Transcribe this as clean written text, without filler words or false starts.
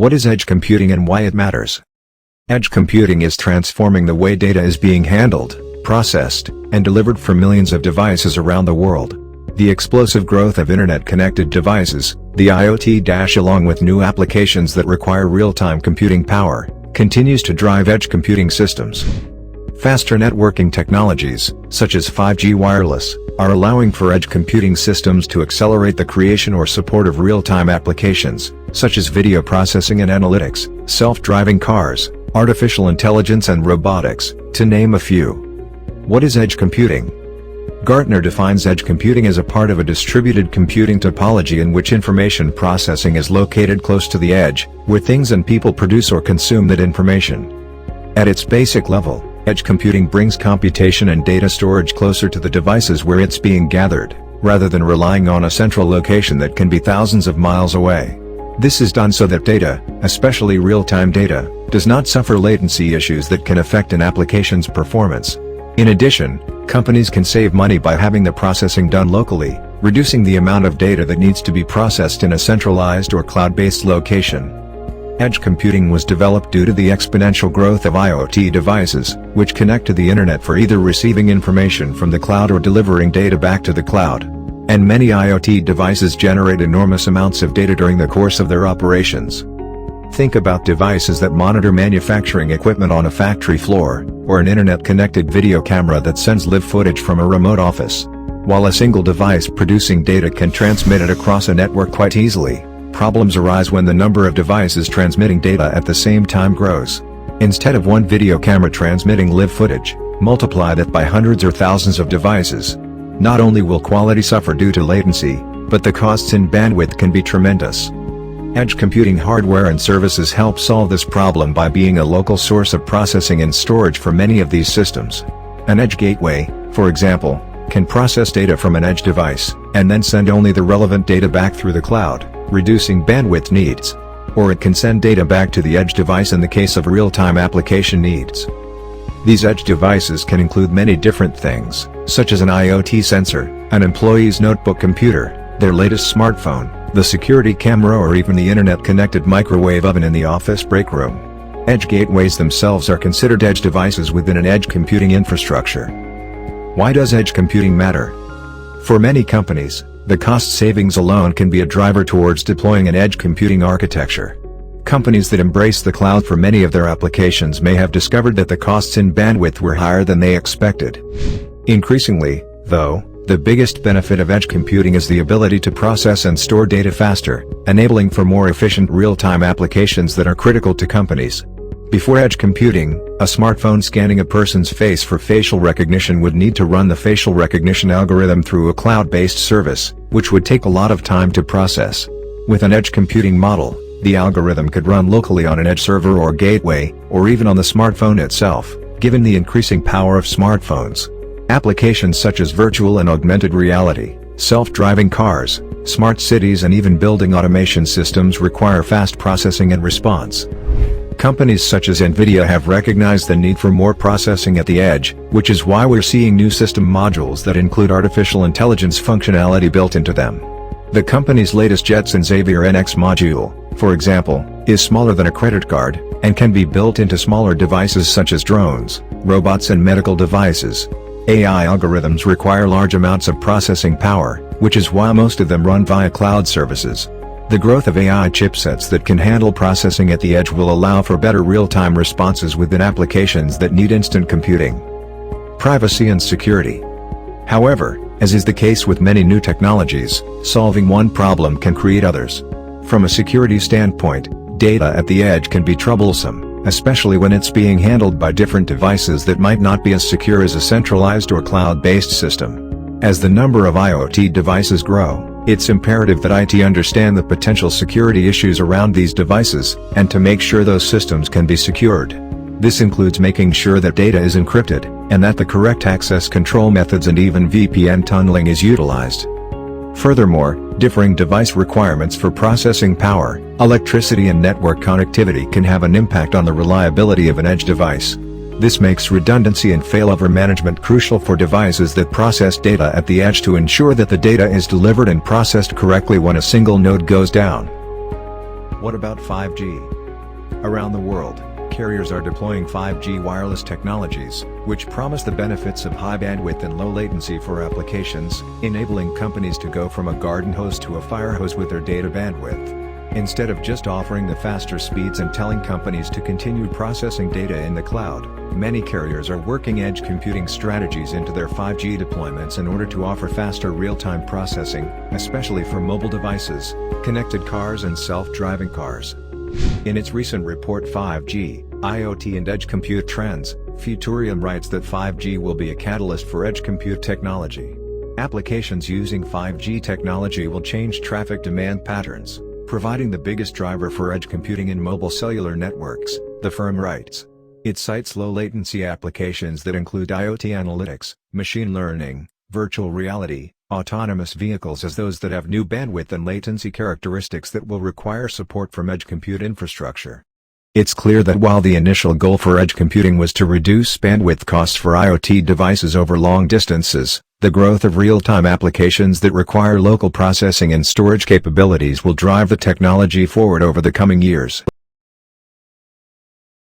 What is edge computing and why it matters? Edge computing is transforming the way data is being handled, processed, and delivered for millions of devices around the world. The explosive growth of internet-connected devices, the IoT- along with new applications that require real-time computing power, continues to drive edge computing systems. Faster networking technologies, such as 5G wireless, are allowing for edge computing systems to accelerate the creation or support of real-time applications, such as video processing and analytics, self-driving cars, artificial intelligence and robotics, to name a few. What is edge computing? Gartner defines edge computing as a part of a distributed computing topology in which information processing is located close to the edge, where things and people produce or consume that information. At its basic level, edge computing brings computation and data storage closer to the devices where it's being gathered, rather than relying on a central location that can be thousands of miles away. This is done so that data, especially real-time data, does not suffer latency issues that can affect an application's performance. In addition, companies can save money by having the processing done locally, reducing the amount of data that needs to be processed in a centralized or cloud-based location. Edge computing was developed due to the exponential growth of IoT devices, which connect to the internet for either receiving information from the cloud or delivering data back to the cloud. And many IoT devices generate enormous amounts of data during the course of their operations. Think about devices that monitor manufacturing equipment on a factory floor, or an internet-connected video camera that sends live footage from a remote office. While a single device producing data can transmit it across a network quite easily, problems arise when the number of devices transmitting data at the same time grows. Instead of one video camera transmitting live footage, multiply that by hundreds or thousands of devices. Not only will quality suffer due to latency, but the costs in bandwidth can be tremendous. Edge computing hardware and services help solve this problem by being a local source of processing and storage for many of these systems. An edge gateway, for example, can process data from an edge device, and then send only the relevant data back through the cloud, reducing bandwidth needs. Or it can send data back to the edge device in the case of real-time application needs. These edge devices can include many different things, such as an IoT sensor, an employee's notebook computer, their latest smartphone, the security camera, or even the internet-connected microwave oven in the office break room. Edge gateways themselves are considered edge devices within an edge computing infrastructure. Why does edge computing matter? For many companies, the cost savings alone can be a driver towards deploying an edge computing architecture. Companies that embrace the cloud for many of their applications may have discovered that the costs in bandwidth were higher than they expected. Increasingly, though, the biggest benefit of edge computing is the ability to process and store data faster, enabling for more efficient real-time applications that are critical to companies. Before edge computing, a smartphone scanning a person's face for facial recognition would need to run the facial recognition algorithm through a cloud-based service, which would take a lot of time to process. With an edge computing model, the algorithm could run locally on an edge server or gateway, or even on the smartphone itself, given the increasing power of smartphones. Applications such as virtual and augmented reality, self-driving cars, smart cities, and even building automation systems require fast processing and response. Companies such as Nvidia have recognized the need for more processing at the edge, which is why we're seeing new system modules that include artificial intelligence functionality built into them. The company's latest Jetson Xavier NX module, for example, is smaller than a credit card, and can be built into smaller devices such as drones, robots, and medical devices. AI algorithms require large amounts of processing power, which is why most of them run via cloud services. The growth of AI chipsets that can handle processing at the edge will allow for better real-time responses within applications that need instant computing. Privacy and security. However, as is the case with many new technologies, solving one problem can create others. From a security standpoint, data at the edge can be troublesome, especially when it's being handled by different devices that might not be as secure as a centralized or cloud-based system. As the number of IoT devices grow, it's imperative that IT understand the potential security issues around these devices, and to make sure those systems can be secured. This includes making sure that data is encrypted, and that the correct access control methods and even VPN tunneling is utilized. Furthermore, differing device requirements for processing power, electricity, and network connectivity can have an impact on the reliability of an edge device. This makes redundancy and failover management crucial for devices that process data at the edge to ensure that the data is delivered and processed correctly when a single node goes down. What about 5G? Around the world, carriers are deploying 5G wireless technologies, which promise the benefits of high bandwidth and low latency for applications, enabling companies to go from a garden hose to a fire hose with their data bandwidth. Instead of just offering the faster speeds and telling companies to continue processing data in the cloud, many carriers are working edge computing strategies into their 5G deployments in order to offer faster real-time processing, especially for mobile devices, connected cars and self-driving cars. In its recent report 5G, IoT and Edge Compute Trends, Futurium writes that 5G will be a catalyst for edge compute technology. Applications using 5G technology will change traffic demand patterns, providing the biggest driver for edge computing in mobile cellular networks, the firm writes. It cites low-latency applications that include IoT analytics, machine learning, virtual reality, autonomous vehicles as those that have new bandwidth and latency characteristics that will require support from edge compute infrastructure. It's clear that while the initial goal for edge computing was to reduce bandwidth costs for IoT devices over long distances, the growth of real-time applications that require local processing and storage capabilities will drive the technology forward over the coming years.